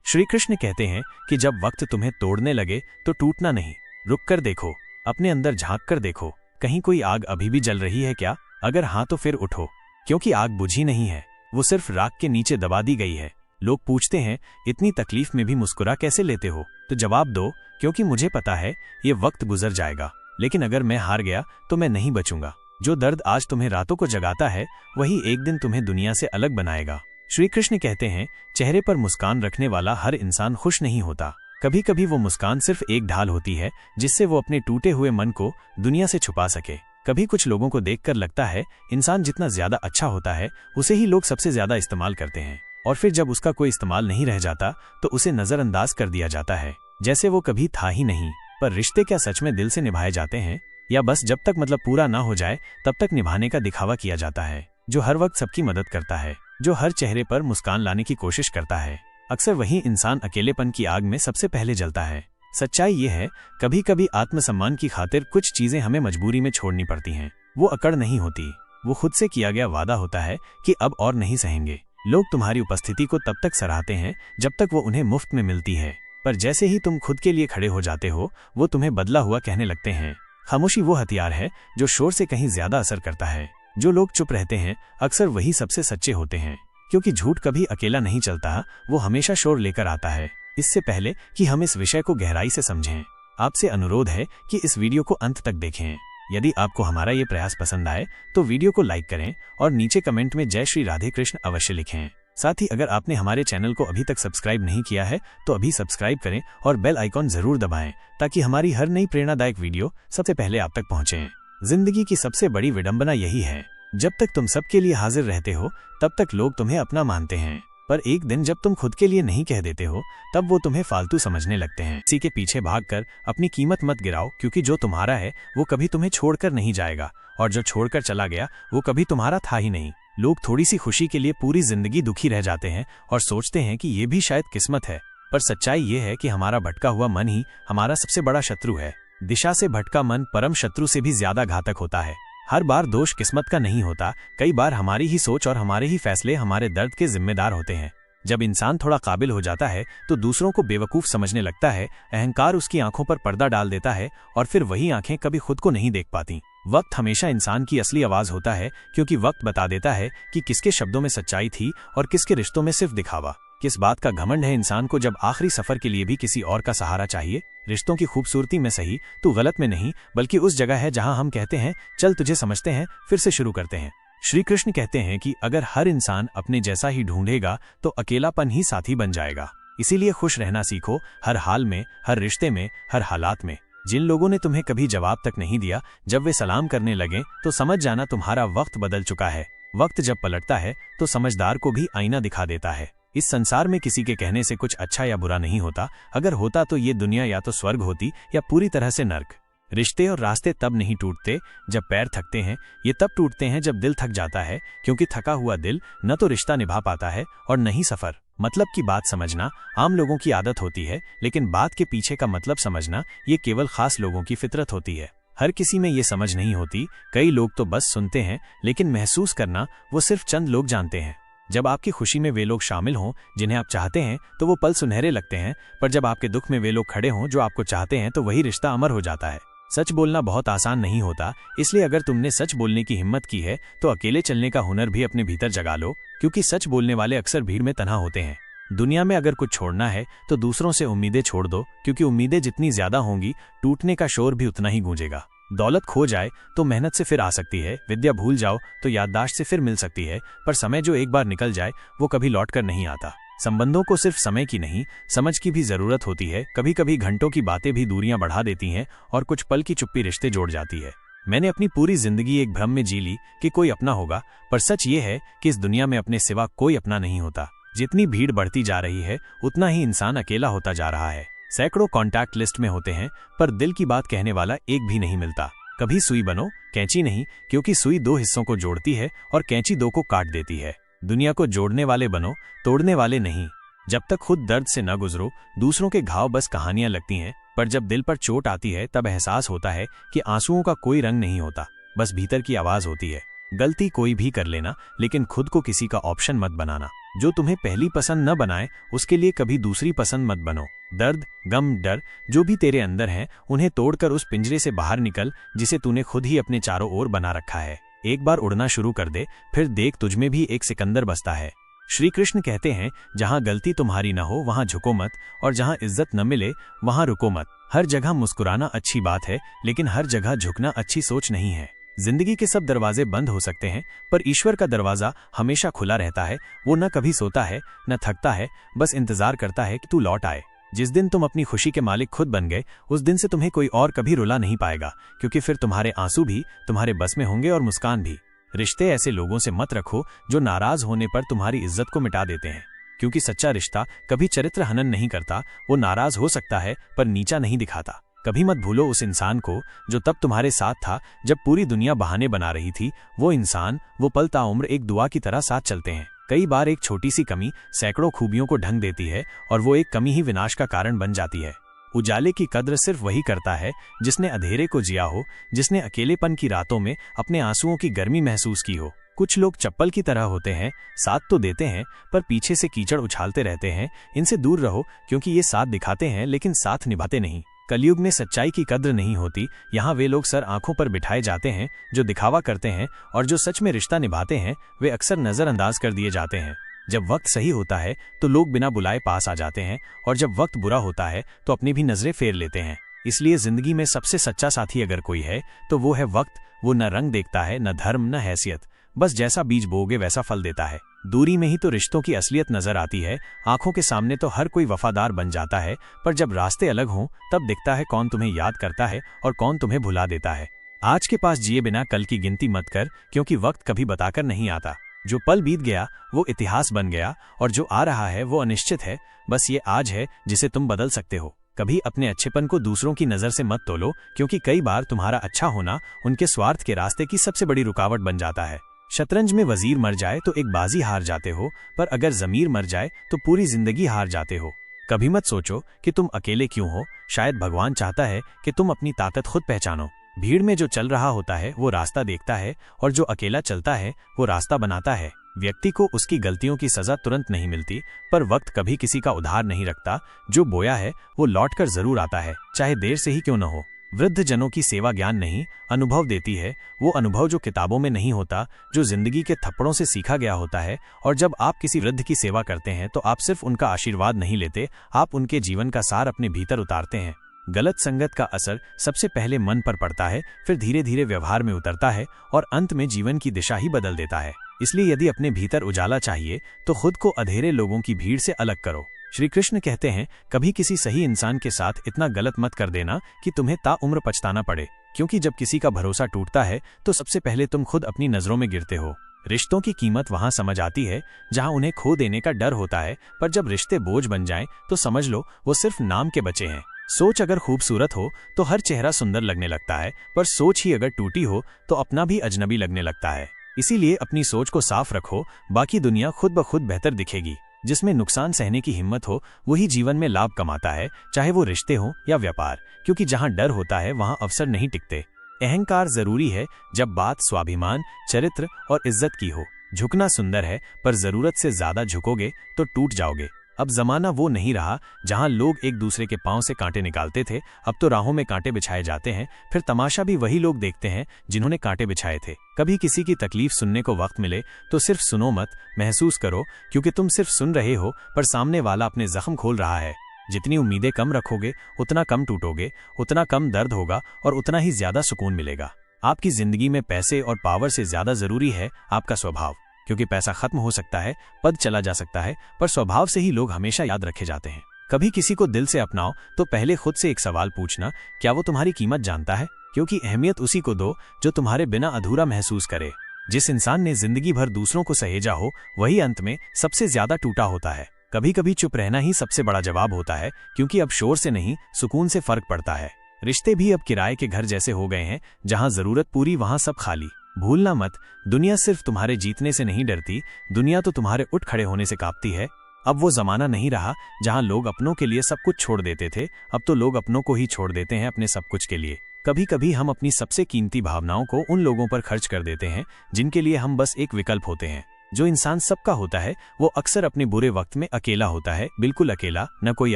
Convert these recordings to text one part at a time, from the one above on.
श्री कृष्ण कहते हैं कि जब वक्त तुम्हें तोड़ने लगे तो टूटना नहीं, रुक कर देखो, अपने अंदर झांक कर देखो, कहीं कोई आग अभी भी जल रही है क्या? अगर हाँ तो फिर उठो, क्योंकि आग बुझी नहीं है, वो सिर्फ राख के नीचे दबा दी गई है। लोग पूछते हैं इतनी तकलीफ में भी मुस्कुरा कैसे लेते हो? तो जवाब दो, क्योंकि मुझे पता है ये वक्त गुजर जाएगा, लेकिन अगर मैं हार गया तो मैं नहीं बचूंगा। जो दर्द आज तुम्हें रातों को जगाता है वही एक दिन तुम्हें दुनिया से अलग बनाएगा। श्री कृष्ण कहते हैं चेहरे पर मुस्कान रखने वाला हर इंसान खुश नहीं होता। कभी कभी वो मुस्कान सिर्फ एक ढाल होती है जिससे वो अपने टूटे हुए मन को दुनिया से छुपा सके। कभी कुछ लोगों को देखकर लगता है इंसान जितना ज्यादा अच्छा होता है उसे ही लोग सबसे ज्यादा इस्तेमाल करते हैं, और फिर जब उसका कोई इस्तेमाल नहीं रह जाता तो उसे नजरअंदाज कर दिया जाता है, जैसे वो कभी था ही नहीं। पर रिश्ते क्या सच में दिल से निभाए जाते हैं, या बस जब तक मतलब पूरा ना हो जाए तब तक निभाने का दिखावा किया जाता है? जो हर वक्त सबकी मदद करता है, जो हर चेहरे पर मुस्कान लाने की कोशिश करता है, अक्सर वही इंसान अकेलेपन की आग में सबसे पहले जलता है। सच्चाई ये है कभी कभी आत्मसम्मान की खातिर कुछ चीजें हमें मजबूरी में छोड़नी पड़ती हैं। वो अकड़ नहीं होती, वो खुद से किया गया वादा होता है कि अब और नहीं सहेंगे। लोग तुम्हारी उपस्थिति को तब तक सराहते हैं जब तक वो उन्हें मुफ्त में मिलती है, पर जैसे ही तुम खुद के लिए खड़े हो जाते हो वो तुम्हें बदला हुआ कहने लगते हैं। खामोशी वो हथियार है जो शोर से कहीं ज्यादा असर करता है। जो लोग चुप रहते हैं अक्सर वही सबसे सच्चे होते हैं, क्योंकि झूठ कभी अकेला नहीं चलता, वो हमेशा शोर लेकर आता है। इससे पहले कि हम इस विषय को गहराई से समझें, आपसे अनुरोध है कि इस वीडियो को अंत तक देखें। यदि आपको हमारा ये प्रयास पसंद आए तो वीडियो को लाइक करें और नीचे कमेंट में जय श्री राधे कृष्ण अवश्य लिखें। साथ ही अगर आपने हमारे चैनल को अभी तक सब्सक्राइब नहीं किया है तो अभी सब्सक्राइब करें और बेल आइकॉन जरूर दबाएं, ताकि हमारी हर नई प्रेरणादायक वीडियो सबसे पहले आप तक पहुंचे। जिंदगी की सबसे बड़ी विडंबना यही है, जब तक तुम सबके लिए हाजिर रहते हो तब तक लोग तुम्हें अपना मानते हैं, पर एक दिन जब तुम खुद के लिए नहीं कह देते हो तब वो तुम्हें फालतू समझने लगते हैं। किसी के पीछे भागकर अपनी कीमत मत गिराओ, क्योंकि जो तुम्हारा है वो कभी तुम्हें छोड़कर नहीं जाएगा, और जो छोड़कर चला गया वो कभी तुम्हारा था ही नहीं। लोग थोड़ी सी खुशी के लिए पूरी जिंदगी दुखी रह जाते हैं और सोचते हैं कि ये भी शायद किस्मत है, पर सच्चाई ये है कि हमारा भटका हुआ मन ही हमारा सबसे बड़ा शत्रु है। दिशा से भटका मन परम शत्रु से भी ज्यादा घातक होता है। हर बार दोष किस्मत का नहीं होता, कई बार हमारी ही सोच और हमारे ही फैसले हमारे दर्द के जिम्मेदार होते हैं। जब इंसान थोड़ा काबिल हो जाता है तो दूसरों को बेवकूफ समझने लगता है, अहंकार उसकी आंखों पर पर्दा डाल देता है और फिर वही आंखें कभी खुद को नहीं देख पाती। वक्त हमेशा इंसान की असली आवाज होता है, क्योंकि वक्त बता देता है कि किसके शब्दों में सच्चाई थी और किसके रिश्तों में सिर्फ दिखावा। किस बात का घमंड है इंसान को जब आखिरी सफर के लिए भी किसी और का सहारा चाहिए। रिश्तों की खूबसूरती में सही तो गलत में नहीं, बल्कि उस जगह है जहां हम कहते हैं चल तुझे समझते हैं, फिर से शुरू करते हैं। श्री कृष्ण कहते हैं कि अगर हर इंसान अपने जैसा ही ढूंढेगा तो अकेलापन ही साथी बन जाएगा। इसीलिए खुश रहना सीखो, हर हाल में, हर रिश्ते में, हर हालात में। जिन लोगों ने तुम्हें कभी जवाब तक नहीं दिया, जब वे सलाम करने लगे तो समझ जाना तुम्हारा वक्त बदल चुका है। वक्त जब पलटता है तो समझदार को भी आईना दिखा देता है। इस संसार में किसी के कहने से कुछ अच्छा या बुरा नहीं होता, अगर होता तो ये दुनिया या तो स्वर्ग होती या पूरी तरह से नर्क। रिश्ते और रास्ते तब नहीं टूटते जब पैर थकते हैं, ये तब टूटते हैं जब दिल थक जाता है, क्योंकि थका हुआ दिल न तो रिश्ता निभा पाता है और न ही सफर। मतलब की बात समझना आम लोगों की आदत होती है, लेकिन बात के पीछे का मतलब समझना ये केवल खास लोगों की फितरत होती है। हर किसी में ये समझ नहीं होती। कई लोग तो बस सुनते हैं, लेकिन महसूस करना वो सिर्फ चंद लोग जानते हैं। जब आपकी खुशी में वे लोग शामिल हों जिन्हें आप चाहते हैं तो वो पल सुनहरे लगते हैं, पर जब आपके दुख में वे लोग खड़े हों जो आपको चाहते हैं तो वही रिश्ता अमर हो जाता है। सच बोलना बहुत आसान नहीं होता, इसलिए अगर तुमने सच बोलने की हिम्मत की है तो अकेले चलने का हुनर भी अपने भीतर जगा लो, क्योंकि सच बोलने वाले अक्सर भीड़ में तन्हा होते हैं। दुनिया में अगर कुछ छोड़ना है तो दूसरों से उम्मीदें छोड़ दो, क्योंकि उम्मीदें जितनी ज्यादा होंगी टूटने का शोर भी उतना ही गूंजेगा। दौलत खो जाए तो मेहनत से फिर आ सकती है, विद्या भूल जाओ तो याददाश्त से फिर मिल सकती है, पर समय जो एक बार निकल जाए वो कभी लौट कर नहीं आता। संबंधों को सिर्फ समय की नहीं, समझ की भी जरूरत होती है। कभी कभी घंटों की बातें भी दूरियां बढ़ा देती हैं और कुछ पल की चुप्पी रिश्ते जोड़ जाती है। मैंने अपनी पूरी जिंदगी एक भ्रम में जी ली कि कोई अपना होगा, पर सच ये है कि इस दुनिया में अपने सिवा कोई अपना नहीं होता। जितनी भीड़ बढ़ती जा रही है उतना ही इंसान अकेला होता जा रहा है। सैकड़ों कॉन्टैक्ट लिस्ट में होते हैं, पर दिल की बात कहने वाला एक भी नहीं मिलता। कभी सुई बनो, कैंची नहीं, क्योंकि सुई दो हिस्सों को जोड़ती है और कैंची दो को काट देती है। दुनिया को जोड़ने वाले बनो, तोड़ने वाले नहीं। जब तक खुद दर्द से न गुजरो, दूसरों के घाव बस कहानियां लगती हैं, पर जब दिल पर चोट आती है तब एहसास होता है कि आंसुओं का कोई रंग नहीं होता, बस भीतर की आवाज होती है। गलती कोई भी कर लेना, लेकिन खुद को किसी का ऑप्शन मत बनाना। जो तुम्हें पहली पसंद न बनाए उसके लिए कभी दूसरी पसंद मत बनो। दर्द, गम, डर जो भी तेरे अंदर हैं उन्हें तोड़कर उस पिंजरे से बाहर निकल जिसे तूने खुद ही अपने चारों ओर बना रखा है। एक बार उड़ना शुरू कर दे, फिर देख तुझमें भी एक सिकंदर बसता है। श्री कृष्ण कहते हैं, जहां गलती तुम्हारी न हो वहां झुको मत, और जहां इज्जत न मिले वहां रुको मत। हर जगह मुस्कुराना अच्छी बात है, लेकिन हर जगह झुकना अच्छी सोच नहीं है। जिंदगी के सब दरवाजे बंद हो सकते हैं, पर ईश्वर का दरवाजा हमेशा खुला रहता है। वो न कभी सोता है न थकता है, बस इंतजार करता है कि तू लौट आए। जिस दिन तुम अपनी खुशी के मालिक खुद बन गए, उस दिन से तुम्हें कोई और कभी रुला नहीं पाएगा, क्योंकि फिर तुम्हारे आंसू भी तुम्हारे बस में होंगे और मुस्कान भी। रिश्ते ऐसे लोगों से मत रखो जो नाराज होने पर तुम्हारी इज्जत को मिटा देते हैं, क्योंकि सच्चा रिश्ता कभी चरित्र हनन नहीं करता। वो नाराज हो सकता है पर नीचा नहीं दिखाता। कभी मत भूलो उस इंसान को जो तब तुम्हारे साथ था जब पूरी दुनिया बहाने बना रही थी। वो इंसान, वो पल ताउम्र एक दुआ की तरह साथ चलते हैं। कई बार एक छोटी सी कमी सैकड़ों खूबियों को ढंग देती है, और वो एक कमी ही विनाश का कारण बन जाती है। उजाले की कद्र सिर्फ वही करता है जिसने अंधेरे को जिया हो, जिसने अकेलेपन की रातों में अपने आंसुओं की गर्मी महसूस की हो। कुछ लोग चप्पल की तरह होते हैं, साथ तो देते हैं पर पीछे से कीचड़ उछालते रहते हैं। इनसे दूर रहो, क्योंकि ये साथ दिखाते हैं लेकिन साथ निभाते नहीं। कलयुग में सच्चाई की कद्र नहीं होती। यहाँ वे लोग सर आंखों पर बिठाए जाते हैं जो दिखावा करते हैं, और जो सच में रिश्ता निभाते हैं वे अक्सर नजरअंदाज कर दिए जाते हैं। जब वक्त सही होता है तो लोग बिना बुलाए पास आ जाते हैं, और जब वक्त बुरा होता है तो अपनी भी नजरें फेर लेते हैं। इसलिए जिंदगी में सबसे सच्चा साथी अगर कोई है तो वो है वक्त। वो न रंग देखता है, न धर्म, न हैसियत, बस जैसा बीज बोओगे वैसा फल देता है। दूरी में ही तो रिश्तों की असलियत नजर आती है। आंखों के सामने तो हर कोई वफादार बन जाता है, पर जब रास्ते अलग हों तब दिखता है कौन तुम्हें याद करता है और कौन तुम्हें भुला देता है। आज के पास जिए बिना कल की गिनती मत कर, क्योंकि वक्त कभी बताकर नहीं आता। जो पल बीत गया वो इतिहास बन गया, और जो आ रहा है वो अनिश्चित है। बस ये आज है जिसे तुम बदल सकते हो। कभी अपने अच्छेपन को दूसरों की नजर से मत तोलो, क्योंकि कई बार तुम्हारा अच्छा होना उनके स्वार्थ के रास्ते की सबसे बड़ी रुकावट बन जाता है। शतरंज में वजीर मर जाए तो एक बाजी हार जाते हो, पर अगर जमीर मर जाए तो पूरी जिंदगी हार जाते हो। कभी मत सोचो कि तुम अकेले क्यों हो। शायद भगवान चाहता है कि तुम अपनी ताकत खुद पहचानो। भीड़ में जो चल रहा होता है वो रास्ता देखता है, और जो अकेला चलता है वो रास्ता बनाता है। व्यक्ति को उसकी गलतियों की सजा तुरंत नहीं मिलती, पर वक्त कभी किसी का उधार नहीं रखता। जो बोया है वो लौट कर जरूर आता है, चाहे देर से ही क्यों न हो। वृद्ध जनों की सेवा ज्ञान नहीं, अनुभव देती है। वो अनुभव जो किताबों में नहीं होता, जो जिंदगी के थप्पड़ों से सीखा गया होता है। और जब आप किसी वृद्ध की सेवा करते हैं तो आप सिर्फ उनका आशीर्वाद नहीं लेते, आप उनके जीवन का सार अपने भीतर उतारते हैं। गलत संगत का असर सबसे पहले मन पर पड़ता है, फिर धीरे धीरे व्यवहार में उतरता है, और अंत में जीवन की दिशा ही बदल देता है। इसलिए यदि अपने भीतर उजाला चाहिए तो खुद को अंधेरे लोगों की भीड़ से अलग करो। श्री कृष्ण कहते हैं, कभी किसी सही इंसान के साथ इतना गलत मत कर देना कि तुम्हें ताउम्र पछताना पड़े, क्योंकि जब किसी का भरोसा टूटता है तो सबसे पहले तुम खुद अपनी नजरों में गिरते हो। रिश्तों की कीमत वहां समझ आती है जहां उन्हें खो देने का डर होता है, पर जब रिश्ते बोझ बन जाएं तो समझ लो वो सिर्फ नाम के बचे हैं। सोच अगर खूबसूरत हो तो हर चेहरा सुंदर लगने लगता है, पर सोच ही अगर टूटी हो तो अपना भी अजनबी लगने लगता है। इसीलिए अपनी सोच को साफ रखो, बाकी दुनिया खुद ब खुद बेहतर दिखेगी। जिसमें नुकसान सहने की हिम्मत हो वही जीवन में लाभ कमाता है, चाहे वो रिश्ते हो या व्यापार, क्योंकि जहां डर होता है वहां अवसर नहीं टिकते। अहंकार जरूरी है जब बात स्वाभिमान, चरित्र और इज्जत की हो। झुकना सुंदर है, पर जरूरत से ज्यादा झुकोगे तो टूट जाओगे। अब जमाना वो नहीं रहा जहां लोग एक दूसरे के पांव से कांटे निकालते थे, अब तो राहों में कांटे बिछाए जाते हैं, फिर तमाशा भी वही लोग देखते हैं जिन्होंने कांटे बिछाए थे। कभी किसी की तकलीफ सुनने को वक्त मिले तो सिर्फ सुनो मत, महसूस करो, क्योंकि तुम सिर्फ सुन रहे हो पर सामने वाला अपने जख्म खोल रहा है। जितनी उम्मीदें कम रखोगे उतना कम टूटोगे, उतना कम दर्द होगा और उतना ही ज्यादा सुकून मिलेगा। आपकी जिंदगी में पैसे और पावर से ज्यादा जरूरी है आपका स्वभाव, क्योंकि पैसा खत्म हो सकता है, पद चला जा सकता है, पर स्वभाव से ही लोग हमेशा याद रखे जाते हैं। कभी किसी को दिल से अपनाओ तो पहले खुद से एक सवाल पूछना, क्या वो तुम्हारी कीमत जानता है? क्योंकि अहमियत उसी को दो जो तुम्हारे बिना अधूरा महसूस करे। जिस इंसान ने जिंदगी भर दूसरों को सहेजा हो वही अंत में सबसे ज्यादा टूटा होता है। कभी कभी चुप रहना ही सबसे बड़ा जवाब होता है, क्योंकि अब शोर से नहीं सुकून से फर्क पड़ता है। रिश्ते भी अब किराए के घर जैसे हो गए हैं, जहां जरूरत पूरी वहां सब खाली। भूलना मत, दुनिया सिर्फ तुम्हारे जीतने से नहीं डरती, दुनिया तो तुम्हारे उठ खड़े होने से कांपती है। अब वो जमाना नहीं रहा जहां लोग अपनों के लिए सब कुछ छोड़ देते थे, अब तो लोग अपनों को ही छोड़ देते हैं अपने सब कुछ के लिए। कभी कभी हम अपनी सबसे कीमती भावनाओं को उन लोगों पर खर्च कर देते हैं जिनके लिए हम बस एक विकल्प होते हैं। जो इंसान सबका होता है वो अक्सर अपने बुरे वक्त में अकेला होता है, बिल्कुल अकेला, न कोई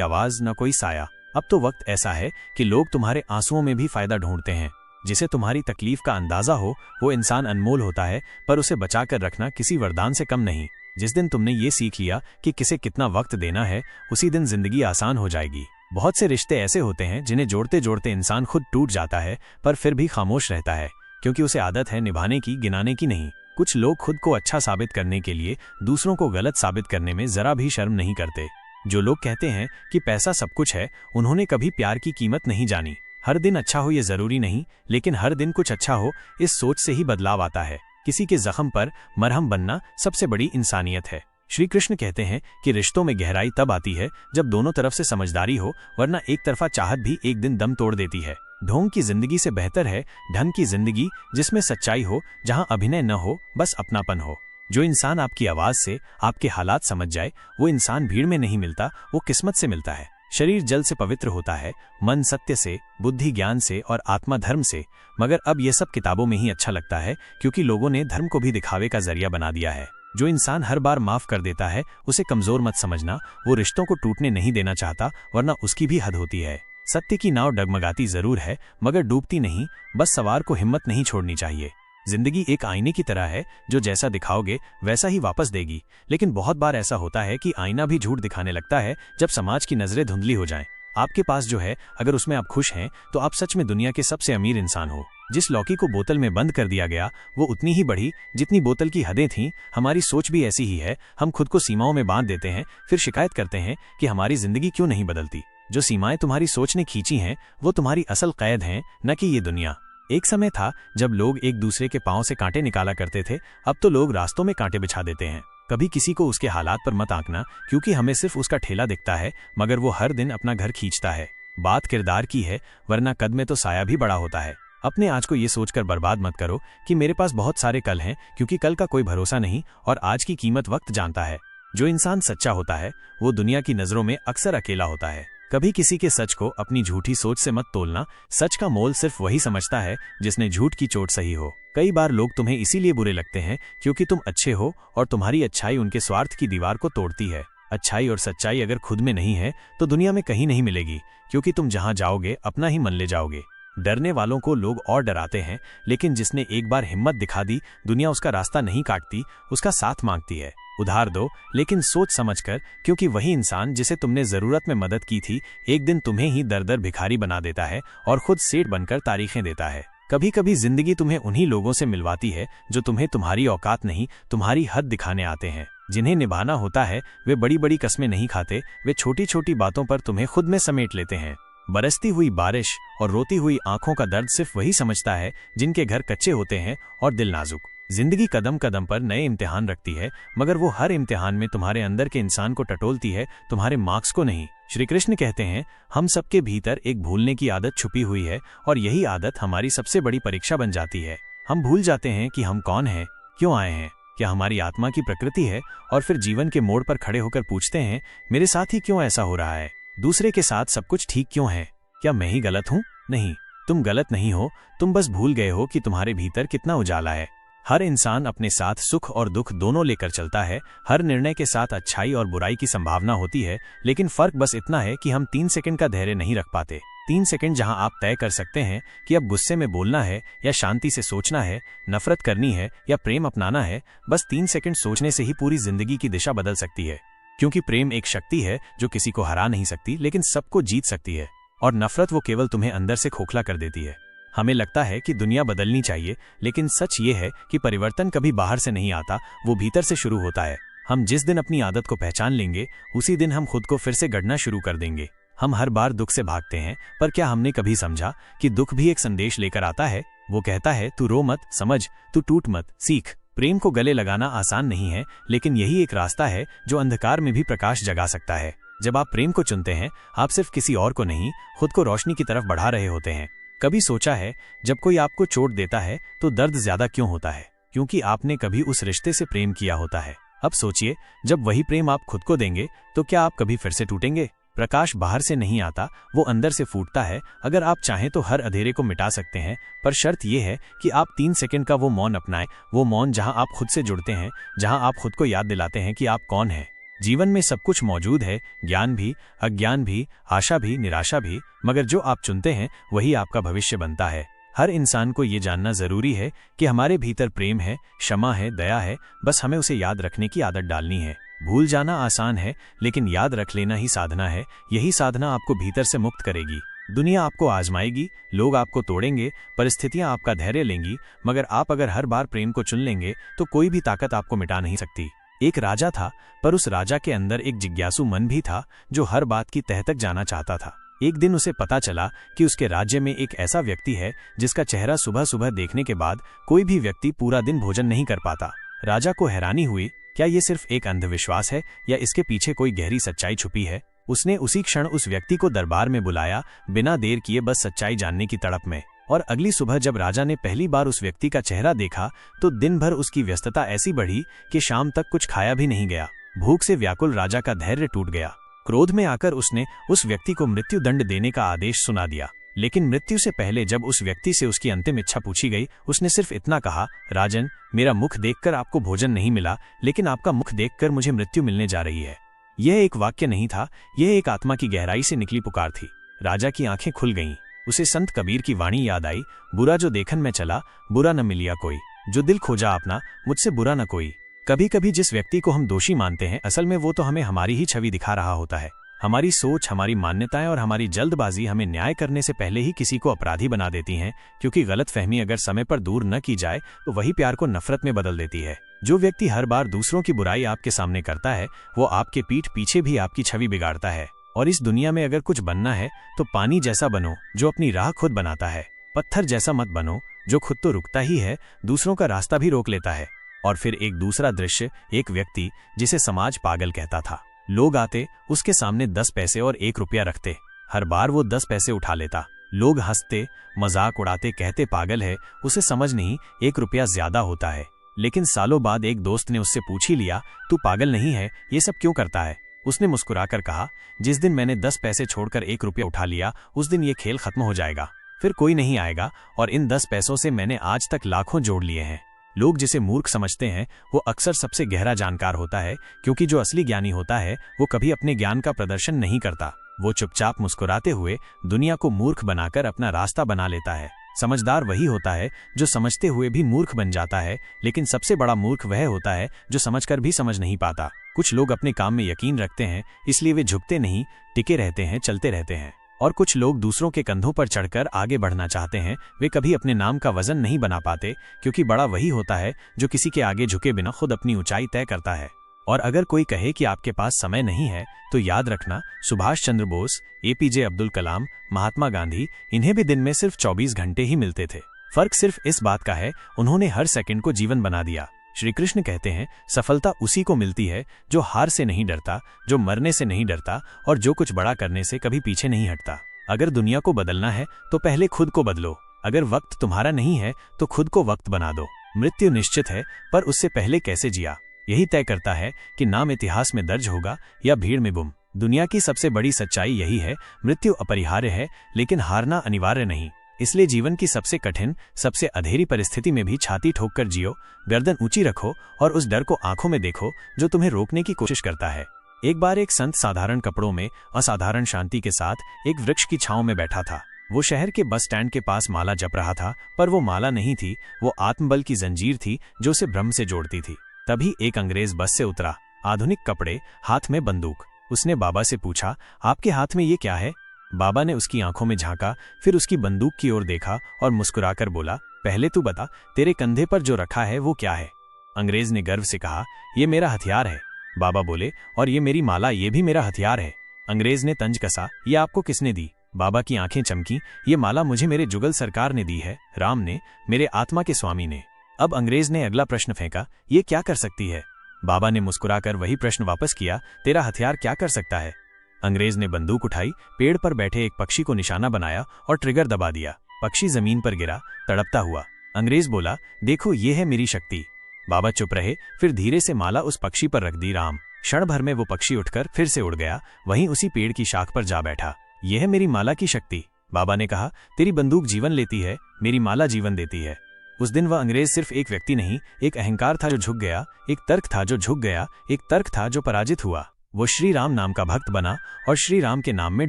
आवाज न कोई साया। अब तो वक्त ऐसा है कि लोग तुम्हारे आंसुओं में भी फायदा ढूंढते हैं। जिसे तुम्हारी तकलीफ का अंदाजा हो वो इंसान अनमोल होता है, पर उसे बचाकर रखना किसी वरदान से कम नहीं। जिस दिन तुमने ये सीख लिया कि किसे कितना वक्त देना है, उसी दिन जिंदगी आसान हो जाएगी। बहुत से रिश्ते ऐसे होते हैं जिन्हें जोड़ते जोड़ते इंसान खुद टूट जाता है, पर फिर भी खामोश रहता है, क्योंकि उसे आदत है निभाने की, गिनाने की नहीं। कुछ लोग खुद को अच्छा साबित करने के लिए दूसरों को गलत साबित करने में जरा भी शर्म नहीं करते। जो लोग कहते हैं कि पैसा सब कुछ है, उन्होंने कभी प्यार की कीमत नहीं जानी। हर दिन अच्छा हो ये जरूरी नहीं, लेकिन हर दिन कुछ अच्छा हो, इस सोच से ही बदलाव आता है। किसी के जख्म पर मरहम बनना सबसे बड़ी इंसानियत है। श्री कृष्ण कहते हैं कि रिश्तों में गहराई तब आती है जब दोनों तरफ से समझदारी हो, वरना एक तरफा चाहत भी एक दिन दम तोड़ देती है। ढोंग की जिंदगी से बेहतर है ढंग की जिंदगी, जिसमें सच्चाई हो, जहां अभिनय न हो, बस अपनापन हो। जो इंसान आपकी आवाज से आपके हालात समझ जाए, वो इंसान भीड़ में नहीं मिलता, वो किस्मत से मिलता है। शरीर जल से पवित्र होता है, मन सत्य से, बुद्धि ज्ञान से और आत्मा धर्म से। मगर अब ये सब किताबों में ही अच्छा लगता है, क्योंकि लोगों ने धर्म को भी दिखावे का जरिया बना दिया है। जो इंसान हर बार माफ कर देता है, उसे कमजोर मत समझना। वो रिश्तों को टूटने नहीं देना चाहता, वरना उसकी भी हद होती है। सत्य की नाव डगमगाती जरूर है, मगर डूबती नहीं। बस सवार को हिम्मत नहीं छोड़नी चाहिए। जिंदगी एक आईने की तरह है, जो जैसा दिखाओगे वैसा ही वापस देगी। लेकिन बहुत बार ऐसा होता है कि आईना भी झूठ दिखाने लगता है जब समाज की नजरें धुंधली हो जाएं। आपके पास जो है, अगर उसमें आप खुश हैं, तो आप सच में दुनिया के सबसे अमीर इंसान हो। जिस लौकी को बोतल में बंद कर दिया गया, वो उतनी ही बढ़ी जितनी बोतल की हदें थीं। हमारी सोच भी ऐसी ही है। हम खुद को सीमाओं में बांध देते हैं, फिर शिकायत करते हैं कि हमारी जिंदगी क्यों नहीं बदलती। जो सीमाएं तुम्हारी सोच ने खींची हैं, वो तुम्हारी असल कैद हैं, न कि ये दुनिया। एक समय था जब लोग एक दूसरे के पांव से कांटे निकाला करते थे। अब तो लोग रास्तों में कांटे बिछा देते हैं। कभी किसी को उसके हालात पर मत आंकना, क्योंकि हमें सिर्फ उसका ठेला दिखता है, मगर वो हर दिन अपना घर खींचता है। बात किरदार की है, वरना कद में तो साया भी बड़ा होता है। अपने आज को ये सोचकर बर्बाद मत करो कि मेरे पास बहुत सारे कल हैं, क्योंकि कल का कोई भरोसा नहीं और आज की कीमत वक्त जानता है। जो इंसान सच्चा होता है, वो दुनिया की नजरों में अक्सर अकेला होता है। कभी किसी के सच को अपनी झूठी सोच से मत तोलना। सच का मोल सिर्फ वही समझता है जिसने झूठ की चोट सही हो। कई बार लोग तुम्हें इसीलिए बुरे लगते हैं क्योंकि तुम अच्छे हो और तुम्हारी अच्छाई उनके स्वार्थ की दीवार को तोड़ती है। अच्छाई और सच्चाई अगर खुद में नहीं है तो दुनिया में कहीं नहीं मिलेगी, क्योंकि तुम जहां जाओगे अपना ही मन ले जाओगे। डरने वालों को लोग और डराते हैं, लेकिन जिसने एक बार हिम्मत दिखा दी, दुनिया उसका रास्ता नहीं काटती, उसका साथ मांगती है। उधार दो, लेकिन सोच समझकर, क्योंकि वही इंसान जिसे तुमने जरूरत में मदद की थी, एक दिन तुम्हें ही दर दर भिखारी बना देता है और खुद सेठ बनकर तारीखें देता है। कभी कभी जिंदगी तुम्हें उन्हीं लोगों से मिलवाती है जो तुम्हें तुम्हारी औकात नहीं, तुम्हारी हद दिखाने आते हैं। जिन्हें निभाना होता है वे बड़ी बड़ी कस्में नहीं खाते, वे छोटी छोटी बातों पर तुम्हें खुद में समेट लेते हैं। बरसती हुई बारिश और रोती हुई आंखों का दर्द सिर्फ वही समझता है जिनके घर कच्चे होते हैं और दिल नाजुक। जिंदगी कदम कदम पर नए इम्तिहान रखती है, मगर वो हर इम्तिहान में तुम्हारे अंदर के इंसान को टटोलती है, तुम्हारे मार्क्स को नहीं। श्री कृष्ण कहते हैं, हम सबके भीतर एक भूलने की आदत छुपी हुई है और यही आदत हमारी सबसे बड़ी परीक्षा बन जाती है। हम भूल जाते हैं कि हम कौन हैं, क्यों आए हैं, क्या हमारी आत्मा की प्रकृति है, और फिर जीवन के मोड़ पर खड़े होकर पूछते हैं, मेरे साथ ही क्यों ऐसा हो रहा है? दूसरे के साथ सब कुछ ठीक क्यों है? क्या मैं ही गलत हूँ? नहीं, तुम गलत नहीं हो, तुम बस भूल गए हो कि तुम्हारे भीतर कितना उजाला है। हर इंसान अपने साथ सुख और दुख दोनों लेकर चलता है। हर निर्णय के साथ अच्छाई और बुराई की संभावना होती है, लेकिन फर्क बस इतना है कि हम 3 सेकंड का धैर्य नहीं रख पाते। 3 सेकंड जहां आप तय कर सकते हैं कि अब गुस्से में बोलना है या शांति से सोचना है, नफरत करनी है या प्रेम अपनाना है। बस 3 सेकंड सोचने से ही पूरी जिंदगी की दिशा बदल सकती है, क्योंकि प्रेम एक शक्ति है जो किसी को हरा नहीं सकती, लेकिन सबको जीत सकती है। और नफरत वो केवल तुम्हें अंदर से खोखला कर देती है। हमें लगता है कि दुनिया बदलनी चाहिए, लेकिन सच ये है कि परिवर्तन कभी बाहर से नहीं आता, वो भीतर से शुरू होता है। हम जिस दिन अपनी आदत को पहचान लेंगे, उसी दिन हम खुद को फिर से गढ़ना शुरू कर देंगे। हम हर बार दुख से भागते हैं, पर क्या हमने कभी समझा कि दुख भी एक संदेश लेकर आता है? वो कहता है, तू रो मत, समझ, तू टूट मत, सीख। प्रेम को गले लगाना आसान नहीं है, लेकिन यही एक रास्ता है जो अंधकार में भी प्रकाश जगा सकता है। जब आप प्रेम को चुनते हैं, आप सिर्फ किसी और को नहीं, खुद को रोशनी की तरफ बढ़ा रहे होते हैं। कभी सोचा है, जब कोई आपको चोट देता है तो दर्द ज्यादा क्यों होता है? क्योंकि आपने कभी उस रिश्ते से प्रेम किया होता है। अब सोचिए, जब वही प्रेम आप खुद को देंगे तो क्या आप कभी फिर से टूटेंगे? प्रकाश बाहर से नहीं आता, वो अंदर से फूटता है। अगर आप चाहें तो हर अंधेरे को मिटा सकते हैं, पर शर्त यह है कि आप 3 सेकंड का वो मौन अपनाएं, वो मौन जहां आप खुद से जुड़ते हैं, जहां आप खुद को याद दिलाते हैं कि आप कौन हैं। जीवन में सब कुछ मौजूद है, ज्ञान भी, अज्ञान भी, आशा भी, निराशा भी, मगर जो आप चुनते हैं वही आपका भविष्य बनता है। हर इंसान को ये जानना जरूरी है कि हमारे भीतर प्रेम है, क्षमा है, दया है, बस हमें उसे याद रखने की आदत डालनी है। भूल जाना आसान है, लेकिन याद रख लेना ही साधना है। यही साधना आपको भीतर से मुक्त करेगी। दुनिया आपको आजमाएगी, लोग आपको तोड़ेंगे, परिस्थितियां आपका धैर्य लेंगी, मगर आप अगर हर बार प्रेम को चुन लेंगे तो कोई भी ताकत आपको मिटा नहीं सकती। एक राजा था, पर उस राजा के अंदर एक जिज्ञासु मन भी था जो हर बात की तह तक जाना चाहता था। एक दिन उसे पता चला कि उसके राज्य में एक ऐसा व्यक्ति है जिसका चेहरा सुबह सुबह देखने के बाद कोई भी व्यक्ति पूरा दिन भोजन नहीं कर पाता। राजा को हैरानी हुई, क्या ये सिर्फ एक अंधविश्वास है या इसके पीछे कोई गहरी सच्चाई छुपी है। उसने उसी क्षण उस व्यक्ति को दरबार में बुलाया, बिना देर किए, बस सच्चाई जानने की तड़प में। और अगली सुबह जब राजा ने पहली बार उस व्यक्ति का चेहरा देखा तो दिन भर उसकी व्यस्तता ऐसी बढ़ी कि शाम तक कुछ खाया भी नहीं गया। भूख से व्याकुल राजा का धैर्य टूट गया। क्रोध में आकर उसने उस व्यक्ति को मृत्यु दंड देने का आदेश सुना दिया। लेकिन मृत्यु से पहले जब उस व्यक्ति से उसकी अंतिम इच्छा पूछी गई, उसने सिर्फ इतना कहा, राजन, मेरा मुख देखकर आपको भोजन नहीं मिला, लेकिन आपका मुख देखकर मुझे मृत्यु मिलने जा रही है। यह एक वाक्य नहीं था, यह एक आत्मा की गहराई से निकली पुकार थी। राजा की आंखें खुल गईं। उसे संत कबीर की वाणी याद आई, बुरा जो देखन में चला, बुरा न मिलिया कोई, जो दिल खोजा अपना, मुझसे बुरा न कोई। कभी कभी जिस व्यक्ति को हम दोषी मानते हैं, असल में वो तो हमें हमारी ही छवि दिखा रहा होता है। हमारी सोच, हमारी मान्यताएं और हमारी जल्दबाजी हमें न्याय करने से पहले ही किसी को अपराधी बना देती हैं, क्योंकि गलतफहमी अगर समय पर दूर न की जाए तो वही प्यार को नफरत में बदल देती है। जो व्यक्ति हर बार दूसरों की बुराई आपके सामने करता है, वो आपके पीठ पीछे भी आपकी छवि बिगाड़ता है। और इस दुनिया में अगर कुछ बनना है तो पानी जैसा बनो जो अपनी राह खुद बनाता है। पत्थर जैसा मत बनो जो खुद तो रुकता ही है, दूसरों का रास्ता भी रोक लेता है। और फिर एक दूसरा दृश्य, एक व्यक्ति जिसे समाज पागल कहता था। लोग आते, उसके सामने 10 पैसे और 1 रुपया रखते। हर बार वो 10 पैसे उठा लेता। लोग हंसते, मजाक उड़ाते, कहते पागल है, उसे समझ नहीं 1 रुपया ज्यादा होता है। लेकिन सालों बाद एक दोस्त ने उससे पूछ ही लिया, तू पागल नहीं है, ये सब क्यों करता है। उसने मुस्कुराकर कहा, जिस दिन मैंने 10 पैसे छोड़कर 1 रुपया उठा लिया, उस दिन ये खेल खत्म हो जाएगा, फिर कोई नहीं आएगा, और इन 10 पैसों से मैंने आज तक लाखों जोड़ लिए हैं। लोग जिसे मूर्ख समझते हैं वो अक्सर सबसे गहरा जानकार होता है, क्योंकि जो असली ज्ञानी होता है वो कभी अपने ज्ञान का प्रदर्शन नहीं करता। वो चुपचाप मुस्कुराते हुए दुनिया को मूर्ख बनाकर अपना रास्ता बना लेता है। समझदार वही होता है जो समझते हुए भी मूर्ख बन जाता है, लेकिन सबसे बड़ा मूर्ख वह होता है जो समझकर भी समझ नहीं पाता। कुछ लोग अपने काम में यकीन रखते हैं, इसलिए वे झुकते नहीं, टिके रहते हैं, चलते रहते हैं। और कुछ लोग दूसरों के कंधों पर चढ़कर आगे बढ़ना चाहते हैं, वे कभी अपने नाम का वजन नहीं बना पाते, क्योंकि बड़ा वही होता है जो किसी के आगे झुके बिना खुद अपनी ऊंचाई तय करता है। और अगर कोई कहे कि आपके पास समय नहीं है, तो याद रखना, सुभाष चंद्र बोस, APJ अब्दुल कलाम, महात्मा गांधी, इन्हें भी दिन में सिर्फ 24 घंटे ही मिलते थे। फर्क सिर्फ इस बात का है, उन्होंने हर सेकंड को जीवन बना दिया। श्री कृष्ण कहते हैं, सफलता उसी को मिलती है जो हार से नहीं डरता, जो मरने से नहीं डरता, और जो कुछ बड़ा करने से कभी पीछे नहीं हटता। अगर दुनिया को बदलना है तो पहले खुद को बदलो। अगर वक्त तुम्हारा नहीं है तो खुद को वक्त बना दो। मृत्यु निश्चित है, पर उससे पहले कैसे जिया, यही तय करता है कि नाम इतिहास में दर्ज होगा या भीड़ में गुम। दुनिया की सबसे बड़ी सच्चाई यही है, मृत्यु अपरिहार्य है, लेकिन हारना अनिवार्य नहीं। इसलिए जीवन की सबसे कठिन, सबसे अधेरी परिस्थिति में भी छाती ठोककर जियो, गर्दन ऊंची रखो और उस डर को आंखों में देखो जो तुम्हें रोकने की कोशिश करता है। एक बार एक संत साधारण कपड़ों में असाधारण शांति के साथ एक वृक्ष की छांव में बैठा था। वो शहर के बस स्टैंड के पास माला जप रहा था, पर वो माला नहीं थी, वो आत्मबल की जंजीर थी जो उसे ब्रह्म से जोड़ती थी। तभी एक अंग्रेज बस से उतरा, आधुनिक कपड़े, हाथ में बंदूक। उसने बाबा से पूछा, आपके हाथ में ये क्या है। बाबा ने उसकी आंखों में झांका, फिर उसकी बंदूक की ओर देखा और मुस्कुराकर बोला, पहले तू बता, तेरे कंधे पर जो रखा है वो क्या है। अंग्रेज ने गर्व से कहा, ये मेरा हथियार है। बाबा बोले, और ये मेरी माला, ये भी मेरा हथियार है। अंग्रेज ने तंज कसा, ये आपको किसने दी। बाबा की आंखें चमकी, ये माला मुझे मेरे जुगल सरकार ने दी है, राम ने, मेरे आत्मा के स्वामी ने। अब अंग्रेज ने अगला प्रश्न फेंका, ये क्या कर सकती है। बाबा ने मुस्कुराकर वही प्रश्न वापस किया, तेरा हथियार क्या कर सकता है। अंग्रेज ने बंदूक उठाई, पेड़ पर बैठे एक पक्षी को निशाना बनाया और ट्रिगर दबा दिया। पक्षी जमीन पर गिरा, तड़पता हुआ। अंग्रेज बोला, देखो ये है मेरी शक्ति। बाबा चुप रहे, फिर धीरे से माला उस पक्षी पर रख दी, राम। क्षण भर में वो पक्षी उठकर फिर से उड़ गया, वहीं उसी पेड़ की शाख पर जा बैठा। यह है मेरी माला की शक्ति। बाबा ने कहा, तेरी बंदूक जीवन लेती है, मेरी माला जीवन देती है। उस दिन वह अंग्रेज सिर्फ एक व्यक्ति नहीं, एक अहंकार था जो झुक गया, एक तर्क था जो झुक गया, एक तर्क था जो पराजित हुआ। वो श्री राम नाम का भक्त बना और श्री राम के नाम में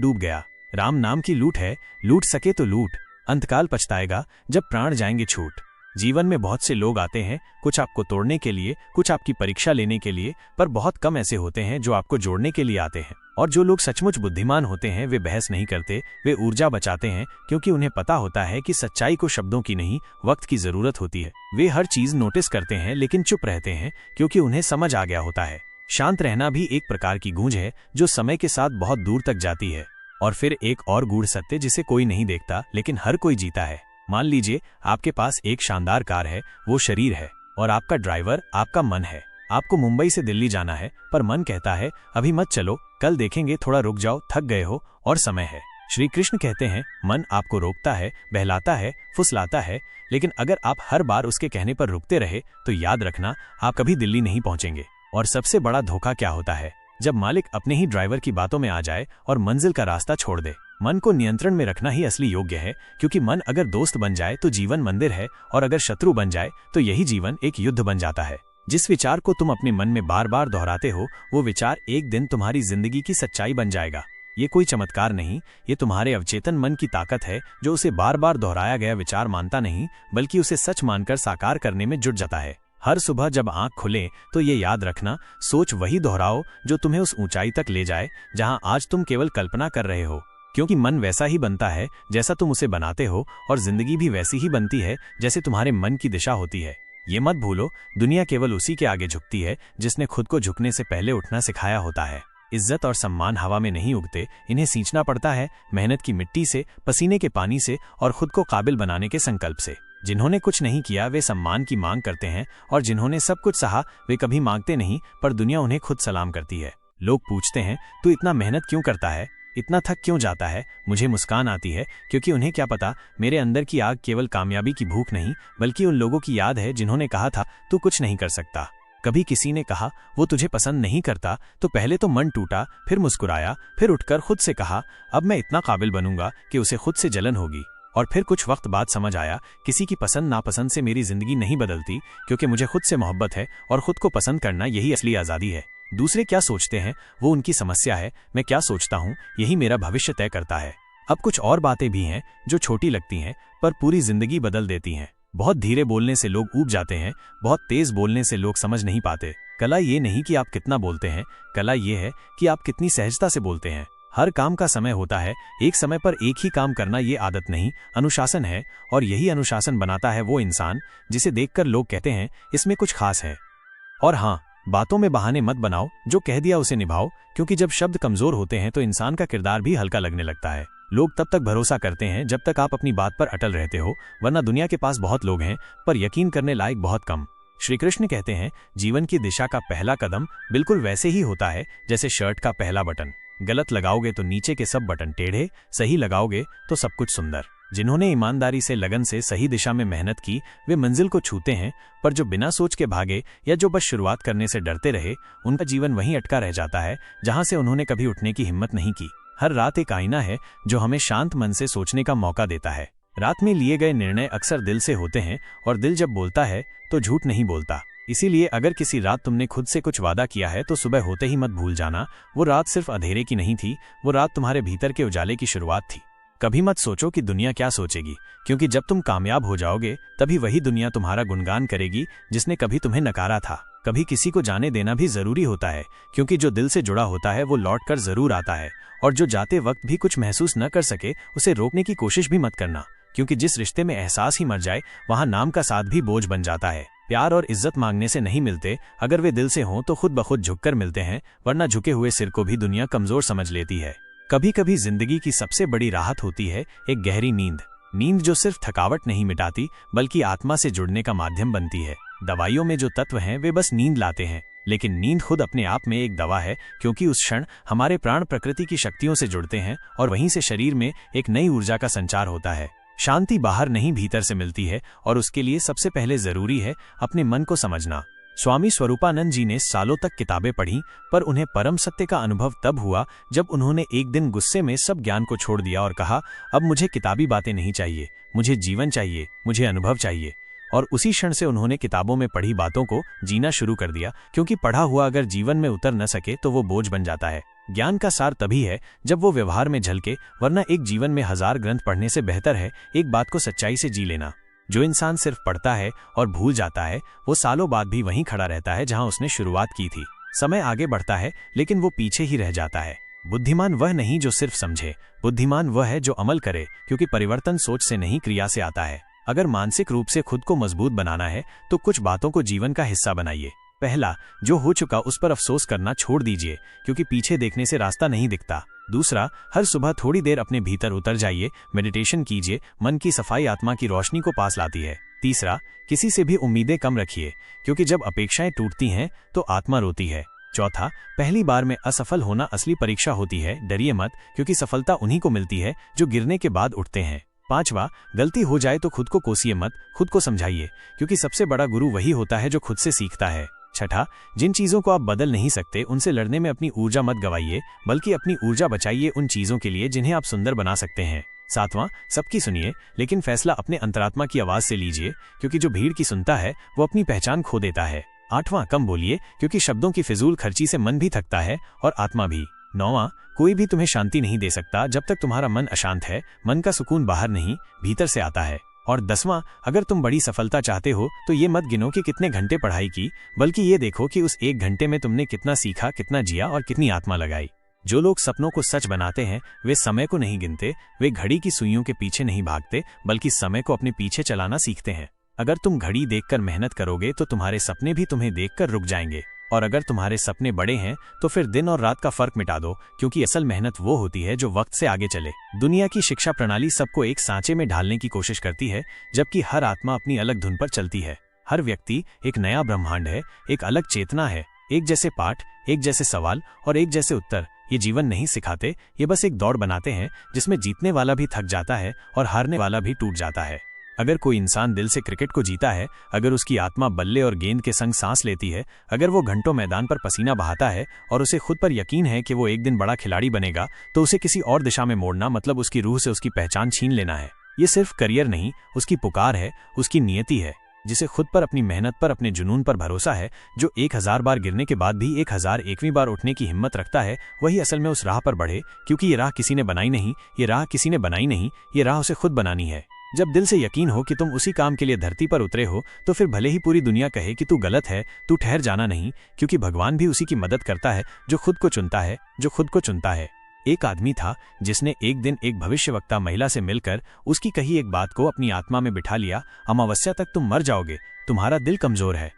डूब गया। राम नाम की लूट है, लूट सके तो लूट, अंतकाल पछताएगा जब प्राण जाएंगे छूट। जीवन में बहुत से लोग आते हैं, कुछ आपको तोड़ने के लिए, कुछ आपकी परीक्षा लेने के लिए, पर बहुत कम ऐसे होते हैं जो आपको जोड़ने के लिए आते हैं। और जो लोग सचमुच बुद्धिमान होते हैं वे बहस नहीं करते, वे ऊर्जा बचाते हैं, क्योंकि उन्हें पता होता है कि सच्चाई को शब्दों की नहीं, वक्त की जरूरत होती है। वे हर चीज नोटिस करते हैं लेकिन चुप रहते हैं, क्योंकि उन्हें समझ आ गया होता है। शांत रहना भी एक प्रकार की गूंज है जो समय के साथ बहुत दूर तक जाती है। और फिर एक और गूढ़ सत्य जिसे कोई नहीं देखता लेकिन हर कोई जीता है। मान लीजिए आपके पास एक शानदार कार है, वो शरीर है, और आपका ड्राइवर आपका मन है। आपको मुंबई से दिल्ली जाना है, पर मन कहता है अभी मत चलो, कल देखेंगे, थोड़ा रुक जाओ, थक गए हो और समय है। श्री कृष्ण कहते हैं मन आपको रोकता है, बहलाता है, फुसलाता है, लेकिन अगर आप हर बार उसके कहने पर रुकते रहे तो याद रखना आप कभी दिल्ली नहीं पहुंचेंगे। और सबसे बड़ा धोखा क्या होता है? जब मालिक अपने ही ड्राइवर की बातों में आ जाए और मंजिल का रास्ता छोड़ दे। मन को नियंत्रण में रखना ही असली योग्य है, क्योंकि मन अगर दोस्त बन जाए तो जीवन मंदिर है, और अगर शत्रु बन जाए तो यही जीवन एक युद्ध बन जाता है। जिस विचार को तुम अपने मन में बार बार दोहराते हो, वो विचार एक दिन तुम्हारी जिंदगी की सच्चाई बन जाएगा। ये कोई चमत्कार नहीं, ये तुम्हारे अवचेतन मन की ताकत है, जो उसे बार बार दोहराया गया विचार मानता नहीं, बल्कि उसे सच मानकर साकार करने में जुट जाता है। हर सुबह जब आंख खुले तो ये याद रखना, सोच वही दोहराओ जो तुम्हें उस ऊंचाई तक ले जाए जहां आज तुम केवल कल्पना कर रहे हो। क्योंकि मन वैसा ही बनता है जैसा तुम उसे बनाते हो, और जिंदगी भी वैसी ही बनती है जैसे तुम्हारे मन की दिशा होती है। ये मत भूलो, दुनिया केवल उसी के आगे झुकती है जिसने खुद को झुकने से पहले उठना सिखाया होता है। इज्जत और सम्मान हवा में नहीं उगते, इन्हें सींचना पड़ता है मेहनत की मिट्टी से, पसीने के पानी से, और खुद को काबिल बनाने के संकल्प से। जिन्होंने कुछ नहीं किया वे सम्मान की मांग करते हैं, और जिन्होंने सब कुछ सहा वे कभी मांगते नहीं, पर दुनिया उन्हें खुद सलाम करती है। लोग पूछते हैं तू इतना मेहनत क्यों करता है, इतना थक क्यों जाता है? मुझे मुस्कान आती है, क्योंकि उन्हें क्या पता मेरे अंदर की आग केवल कामयाबी की भूख नहीं, बल्कि उन लोगों की याद है जिन्होंने कहा था तू कुछ नहीं कर सकता। कभी किसी ने कहा वो तुझे पसंद नहीं करता, तो पहले तो मन टूटा, फिर मुस्कुराया, फिर उठकर खुद से कहा अब मैं इतना काबिल बनूंगा कि उसे खुद से जलन होगी। और फिर कुछ वक्त बाद समझ आया किसी की पसंद नापसंद से मेरी जिंदगी नहीं बदलती, क्योंकि मुझे खुद से मोहब्बत है, और खुद को पसंद करना यही असली आज़ादी है। दूसरे क्या सोचते हैं वो उनकी समस्या है, मैं क्या सोचता हूँ यही मेरा भविष्य तय करता है। अब कुछ और बातें भी हैं जो छोटी लगती हैं पर पूरी जिंदगी बदल देती हैं। बहुत धीरे बोलने से लोग ऊब जाते हैं, बहुत तेज बोलने से लोग समझ नहीं पाते। कला ये नहीं कि आप कितना बोलते हैं, कला ये है कि आप कितनी सहजता से बोलते हैं। हर काम का समय होता है, एक समय पर एक ही काम करना ये आदत नहीं, अनुशासन है, और यही अनुशासन बनाता है वो इंसान जिसे देखकर लोग कहते हैं इसमें कुछ खास है। और हाँ, बातों में बहाने मत बनाओ, जो कह दिया उसे निभाओ, क्योंकि जब शब्द कमजोर होते हैं तो इंसान का किरदार भी हल्का लगने लगता है। लोग तब तक भरोसा करते हैं जब तक आप अपनी बात पर अटल रहते हो, वरना दुनिया के पास बहुत लोग हैं पर यकीन करने लायक बहुत कम। श्री कृष्ण कहते हैं जीवन की दिशा का पहला कदम बिल्कुल वैसे ही होता है जैसे शर्ट का पहला बटन। गलत लगाओगे तो नीचे के सब बटन टेढ़े, सही लगाओगे तो सब कुछ सुंदर। जिन्होंने ईमानदारी से लगन से सही दिशा में मेहनत की वे मंजिल को छूते हैं, पर जो बिना सोच के भागे या जो बस शुरुआत करने से डरते रहे उनका जीवन वहीं अटका रह जाता है जहां से उन्होंने कभी उठने की हिम्मत नहीं की। हर रात एक आईना है जो हमें शांत मन से सोचने का मौका देता है। रात में लिए गए निर्णय अक्सर दिल से होते हैं, और दिल जब बोलता है तो झूठ नहीं बोलता। इसीलिए अगर किसी रात तुमने खुद से कुछ वादा किया है तो सुबह होते ही मत भूल जाना, वो रात सिर्फ अंधेरे की नहीं थी, वो रात तुम्हारे भीतर के उजाले की शुरुआत थी। कभी मत सोचो कि दुनिया क्या सोचेगी, क्योंकि जब तुम कामयाब हो जाओगे तभी वही दुनिया तुम्हारा गुणगान करेगी जिसने कभी तुम्हें नकारा था। कभी किसी को जाने देना भी जरूरी होता है, क्योंकि जो दिल से जुड़ा होता है वो लौट कर जरूर आता है, और जो जाते वक्त भी कुछ महसूस न कर सके उसे रोकने की कोशिश भी मत करना, क्योंकि जिस रिश्ते में एहसास ही मर जाए वहां नाम का साथ भी बोझ बन जाता है। प्यार और इज्जत मांगने से नहीं मिलते, अगर वे दिल से हों तो खुद ब खुद झुककर मिलते हैं, वरना झुके हुए सिर को भी दुनिया कमजोर समझ लेती है। कभी कभी जिंदगी की सबसे बड़ी राहत होती है एक गहरी नींद, नींद जो सिर्फ थकावट नहीं मिटाती बल्कि आत्मा से जुड़ने का माध्यम बनती है। दवाइयों में जो तत्व हैं वे बस नींद लाते हैं, लेकिन नींद खुद अपने आप में एक दवा है, क्योंकि उस क्षण हमारे प्राण प्रकृति की शक्तियों से जुड़ते हैं और वहीं से शरीर में एक नई ऊर्जा का संचार होता है। शांति बाहर नहीं भीतर से मिलती है, और उसके लिए सबसे पहले जरूरी है अपने मन को समझना। स्वामी स्वरूपानंद जी ने सालों तक किताबें पढ़ी, पर उन्हें परम सत्य का अनुभव तब हुआ जब उन्होंने एक दिन गुस्से में सब ज्ञान को छोड़ दिया और कहा, अब मुझे किताबी बातें नहीं चाहिए, मुझे जीवन चाहिए, मुझे अनुभव चाहिए। और उसी क्षण से उन्होंने किताबों में पढ़ी बातों को जीना शुरू कर दिया, क्योंकि पढ़ा हुआ अगर जीवन में उतर न सके तो वो बोझ बन जाता है। ज्ञान का सार तभी है जब वो व्यवहार में झलके, वरना एक जीवन में 1000 ग्रंथ पढ़ने से बेहतर है एक बात को सच्चाई से जी लेना। जो इंसान सिर्फ पढ़ता है और भूल जाता है, वो सालों बाद भी वहीं खड़ा रहता है जहां उसने शुरुआत की थी। समय आगे बढ़ता है लेकिन वो पीछे ही रह जाता है। बुद्धिमान वह नहीं जो सिर्फ समझे, बुद्धिमान वह है जो अमल करे, क्योंकि परिवर्तन सोच से नहीं क्रिया से आता है। अगर मानसिक रूप से खुद को मजबूत बनाना है तो कुछ बातों को जीवन का हिस्सा बनाइए। पहला, जो हो चुका उस पर अफसोस करना छोड़ दीजिए, क्योंकि पीछे देखने से रास्ता नहीं दिखता। दूसरा, हर सुबह थोड़ी देर अपने भीतर उतर जाइए, मेडिटेशन कीजिए, मन की सफाई आत्मा की रोशनी को पास लाती है। तीसरा, किसी से भी उम्मीदें कम रखिए, क्योंकि जब अपेक्षाएं टूटती हैं तो आत्मा रोती है। चौथा, पहली बार में असफल होना असली परीक्षा होती है, डरिए मत, क्योंकि सफलता उन्हीं को मिलती है जो गिरने के बाद उठते हैं। पांचवा, गलती हो जाए तो खुद को कोसिए मत, खुद को समझाइए, क्योंकि सबसे बड़ा गुरु वही होता है जो खुद से सीखता है। छठा, जिन चीजों को आप बदल नहीं सकते उनसे लड़ने में अपनी ऊर्जा मत गवाइए, बल्कि अपनी ऊर्जा बचाइए उन चीजों के लिए जिन्हें आप सुंदर बना सकते हैं। सातवां, सबकी सुनिए, लेकिन फैसला अपने अंतरात्मा की आवाज से लीजिए, क्योंकि जो भीड़ की सुनता है वो अपनी पहचान खो देता है। आठवां, कम बोलिए, क्योंकि शब्दों की फिजूल खर्ची से मन भी थकता है और आत्मा भी। नौवां, कोई भी तुम्हें शांति नहीं दे सकता जब तक तुम्हारा मन अशांत है। मन का सुकून बाहर नहीं, भीतर से आता है। और 10वां, अगर तुम बड़ी सफलता चाहते हो तो ये मत गिनो कि कितने घंटे पढ़ाई की, बल्कि ये देखो कि उस 1 घंटे में तुमने कितना सीखा, कितना जिया और कितनी आत्मा लगाई। जो लोग सपनों को सच बनाते हैं वे समय को नहीं गिनते, वे घड़ी की सुइयों के पीछे नहीं भागते, बल्कि समय को अपने पीछे चलाना सीखते हैं। अगर तुम घड़ी देखकर मेहनत करोगे तो तुम्हारे सपने भी तुम्हें देखकर रुक जाएंगे, और अगर तुम्हारे सपने बड़े हैं तो फिर दिन और रात का फर्क मिटा दो, क्योंकि असल मेहनत वो होती है जो वक्त से आगे चले। दुनिया की शिक्षा प्रणाली सबको एक सांचे में ढालने की कोशिश करती है, जबकि हर आत्मा अपनी अलग धुन पर चलती है। हर व्यक्ति एक नया ब्रह्मांड है, एक अलग चेतना है। एक जैसे पाठ, एक जैसे सवाल और एक जैसे उत्तर ये जीवन नहीं सिखाते, ये बस एक दौड़ बनाते हैं जिसमें जीतने वाला भी थक जाता है और हारने वाला भी टूट जाता है। अगर कोई इंसान दिल से क्रिकेट को जीता है, अगर उसकी आत्मा बल्ले और गेंद के संग सांस लेती है, अगर वो घंटों मैदान पर पसीना बहाता है और उसे खुद पर यकीन है कि वो एक दिन बड़ा खिलाड़ी बनेगा, तो उसे किसी और दिशा में मोड़ना मतलब उसकी रूह से उसकी पहचान छीन लेना है। ये सिर्फ करियर नहीं, उसकी पुकार है, उसकी नियति है। जिसे खुद पर, अपनी मेहनत पर, अपने जुनून पर भरोसा है, जो 1000 बार गिरने के बाद भी 1001वीं बार उठने की हिम्मत रखता है, वही असल में उस राह पर बढ़े, क्योंकि ये राह किसी ने बनाई नहीं, ये राह किसी ने बनाई नहीं, ये राह उसे खुद बनानी है। जब दिल से यकीन हो कि तुम उसी काम के लिए धरती पर उतरे हो, तो फिर भले ही पूरी दुनिया कहे कि तू गलत है, तू ठहर जाना नहीं, क्योंकि भगवान भी उसी की मदद करता है जो खुद को चुनता है, जो खुद को चुनता है। एक आदमी था जिसने एक दिन एक भविष्यवक्ता महिला से मिलकर उसकी कही एक बात को अपनी आत्मा में बिठा लिया, अमावस्या तक तुम मर जाओगे, तुम्हारा दिल कमजोर है।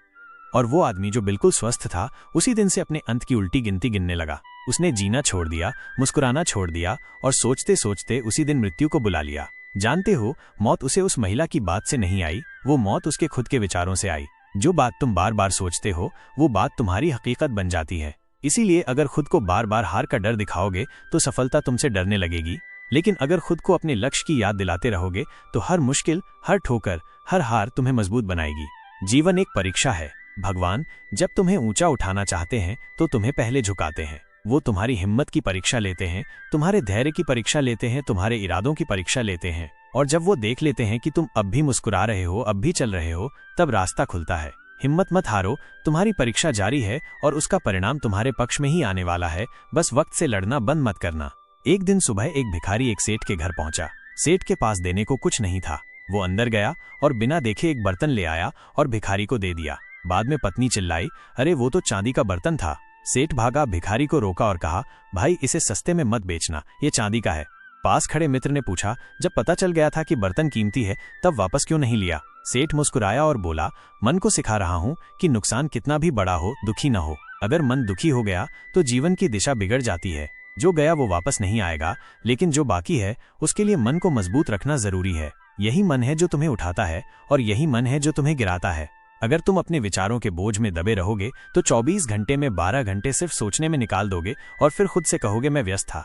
और वो आदमी जो बिल्कुल स्वस्थ था, उसी दिन से अपने अंत की उल्टी गिनती गिनने लगा। उसने जीना छोड़ दिया, मुस्कुराना छोड़ दिया और सोचते सोचते उसी दिन मृत्यु को बुला लिया। जानते हो, मौत उसे उस महिला की बात से नहीं आई, वो मौत उसके खुद के विचारों से आई। जो बात तुम बार बार सोचते हो वो बात तुम्हारी हकीकत बन जाती है। इसीलिए अगर खुद को बार बार हार का डर दिखाओगे तो सफलता तुमसे डरने लगेगी, लेकिन अगर खुद को अपने लक्ष्य की याद दिलाते रहोगे तो हर मुश्किल, हर ठोकर, हर हार तुम्हें मजबूत बनाएगी। जीवन एक परीक्षा है। भगवान जब तुम्हें ऊंचा उठाना चाहते हैं तो तुम्हें पहले झुकाते हैं। वो तुम्हारी हिम्मत की परीक्षा लेते हैं, तुम्हारे धैर्य की परीक्षा लेते हैं, तुम्हारे इरादों की परीक्षा लेते हैं। और जब वो देख लेते हैं कि तुम अब भी मुस्कुरा रहे हो, अब भी चल रहे हो, तब रास्ता खुलता है। हिम्मत मत हारो, तुम्हारी परीक्षा जारी है और उसका परिणाम तुम्हारे पक्ष में ही आने वाला है। बस वक्त से लड़ना बंद मत करना। एक दिन सुबह एक भिखारी एक सेठ के घर पहुंचा। सेठ के पास देने को कुछ नहीं था। वो अंदर गया और बिना देखे एक बर्तन ले आया और भिखारी को दे दिया। बाद में पत्नी चिल्लाई, अरे वो तो चांदी का बर्तन था। सेठ भागा, भिखारी को रोका और कहा, भाई इसे सस्ते में मत बेचना, ये चांदी का है। पास खड़े मित्र ने पूछा, जब पता चल गया था कि बर्तन कीमती है तब वापस क्यों नहीं लिया? सेठ मुस्कुराया और बोला, मन को सिखा रहा हूँ कि नुकसान कितना भी बड़ा हो, दुखी न हो। अगर मन दुखी हो गया तो जीवन की दिशा बिगड़ जाती है। जो गया वो वापस नहीं आएगा, लेकिन जो बाकी है उसके लिए मन को मजबूत रखना जरूरी है। यही मन है जो तुम्हें उठाता है और यही मन है जो तुम्हें गिराता है। अगर तुम अपने विचारों के बोझ में दबे रहोगे तो 24 घंटे में 12 घंटे सिर्फ सोचने में निकाल दोगे और फिर खुद से कहोगे मैं व्यस्त था,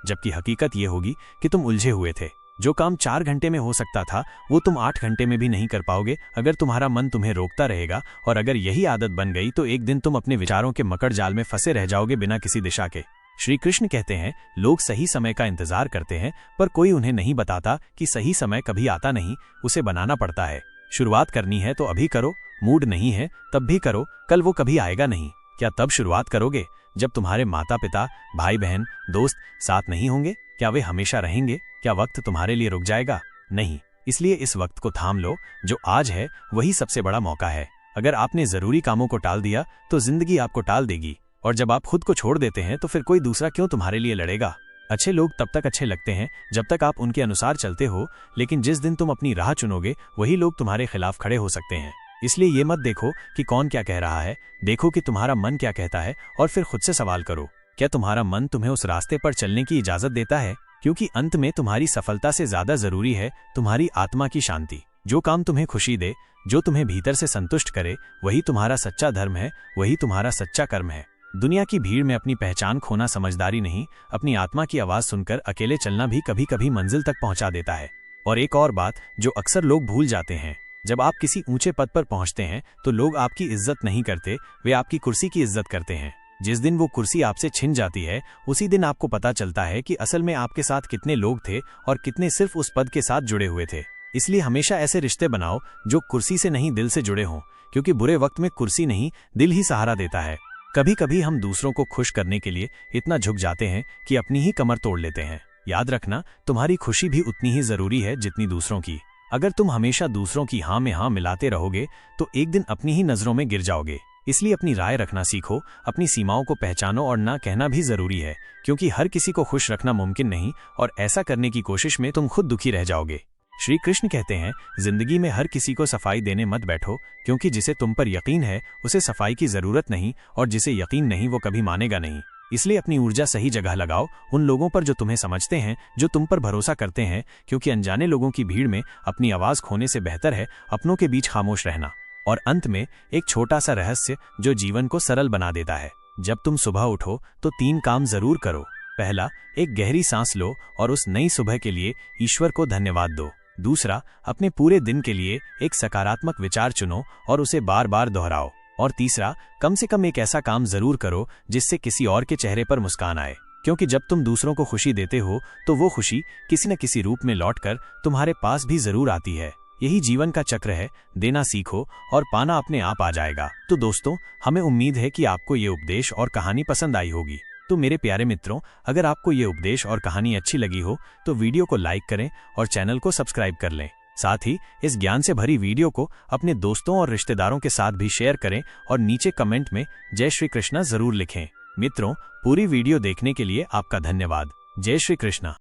जबकि हकीकत ये होगी कि तुम उलझे हुए थे। जो काम 4 घंटे में हो सकता था वो तुम 8 घंटे में भी नहीं कर पाओगे अगर तुम्हारा मन तुम्हें रोकता रहेगा। और अगर यही आदत बन गई तो एक दिन तुम अपने विचारों के मकड़ जाल में फंसे रह जाओगे बिना किसी दिशा के। श्री कृष्ण कहते हैं, लोग सही समय का इंतजार करते हैं पर कोई उन्हें नहीं बताता कि सही समय कभी आता नहीं, उसे बनाना पड़ता है। शुरुआत करनी है तो अभी करो, मूड नहीं है तब भी करो, कल वो कभी आएगा नहीं। क्या तब शुरुआत करोगे जब तुम्हारे माता पिता, भाई बहन, दोस्त साथ नहीं होंगे? क्या वे हमेशा रहेंगे? क्या वक्त तुम्हारे लिए रुक जाएगा? नहीं। इसलिए इस वक्त को थाम लो, जो आज है वही सबसे बड़ा मौका है। अगर आपने जरूरी कामों को टाल दिया तो जिंदगी आपको टाल देगी, और जब आप खुद को छोड़ देते हैं तो फिर कोई दूसरा क्यों तुम्हारे लिए लड़ेगा? अच्छे लोग तब तक अच्छे लगते हैं जब तक आप उनके अनुसार चलते हो, लेकिन जिस दिन तुम अपनी राह चुनोगे वही लोग तुम्हारे खिलाफ खड़े हो सकते हैं। इसलिए ये मत देखो कि कौन क्या कह रहा है, देखो कि तुम्हारा मन क्या कहता है और फिर खुद से सवाल करो, क्या तुम्हारा मन तुम्हें उस रास्ते पर चलने की इजाजत देता है? क्योंकि अंत में तुम्हारी सफलता से ज्यादा जरूरी है तुम्हारी आत्मा की शांति। जो काम तुम्हें खुशी दे, जो तुम्हें भीतर से संतुष्ट करे, वही तुम्हारा सच्चा धर्म है, वही तुम्हारा सच्चा कर्म है। दुनिया की भीड़ में अपनी पहचान खोना समझदारी नहीं, अपनी आत्मा की आवाज सुनकर अकेले चलना भी कभी कभी मंजिल तक पहुंचा देता है। और एक और बात जो अक्सर लोग भूल जाते हैं, जब आप किसी ऊंचे पद पर पहुंचते हैं तो लोग आपकी इज्जत नहीं करते, वे आपकी कुर्सी की इज्जत करते हैं। जिस दिन वो कुर्सी आपसे छिन जाती है उसी दिन आपको पता चलता है कि असल में आपके साथ कितने लोग थे और कितने सिर्फ उस पद के साथ जुड़े हुए थे। इसलिए हमेशा ऐसे रिश्ते बनाओ जो कुर्सी से नहीं दिल से जुड़े हों, क्योंकि बुरे वक्त में कुर्सी नहीं दिल ही सहारा देता है। कभी कभी हम दूसरों को खुश करने के लिए इतना झुक जाते हैं कि अपनी ही कमर तोड़ लेते हैं। याद रखना, तुम्हारी खुशी भी उतनी ही जरूरी है जितनी दूसरों की। अगर तुम हमेशा दूसरों की हाँ में हाँ मिलाते रहोगे तो एक दिन अपनी ही नजरों में गिर जाओगे। इसलिए अपनी राय रखना सीखो, अपनी सीमाओं को पहचानो और ना कहना भी जरूरी है, क्योंकि हर किसी को खुश रखना मुमकिन नहीं और ऐसा करने की कोशिश में तुम खुद दुखी रह जाओगे। श्री कृष्ण कहते हैं, जिंदगी में हर किसी को सफाई देने मत बैठो, क्योंकि जिसे तुम पर यकीन है उसे सफाई की जरूरत नहीं, और जिसे यकीन नहीं वो कभी मानेगा नहीं। इसलिए अपनी ऊर्जा सही जगह लगाओ, उन लोगों पर जो तुम्हें समझते हैं, जो तुम पर भरोसा करते हैं, क्योंकि अनजाने लोगों की भीड़ में अपनी आवाज खोने से बेहतर है अपनों के बीच खामोश रहना। और अंत में एक छोटा सा रहस्य जो जीवन को सरल बना देता है। जब तुम सुबह उठो तो 3 काम जरूर करो। पहला, एक गहरी सांस लो और उस नई सुबह के लिए ईश्वर को धन्यवाद दो। दूसरा, अपने पूरे दिन के लिए एक सकारात्मक विचार चुनो और उसे बार बार दोहराओ। और तीसरा, कम से कम एक ऐसा काम जरूर करो जिससे किसी और के चेहरे पर मुस्कान आए, क्योंकि जब तुम दूसरों को खुशी देते हो तो वो खुशी किसी न किसी रूप में लौटकर तुम्हारे पास भी जरूर आती है। यही जीवन का चक्र है, देना सीखो और पाना अपने आप आ जाएगा। तो दोस्तों, हमें उम्मीद है कि आपको ये उपदेश और कहानी पसंद आई होगी। तो मेरे प्यारे मित्रों, अगर आपको ये उपदेश और कहानी अच्छी लगी हो तो वीडियो को लाइक करें और चैनल को सब्सक्राइब कर लें। साथ ही इस ज्ञान से भरी वीडियो को अपने दोस्तों और रिश्तेदारों के साथ भी शेयर करें और नीचे कमेंट में जय श्री कृष्णा जरूर लिखें। मित्रों, पूरी वीडियो देखने के लिए आपका धन्यवाद। जय श्री कृष्णा।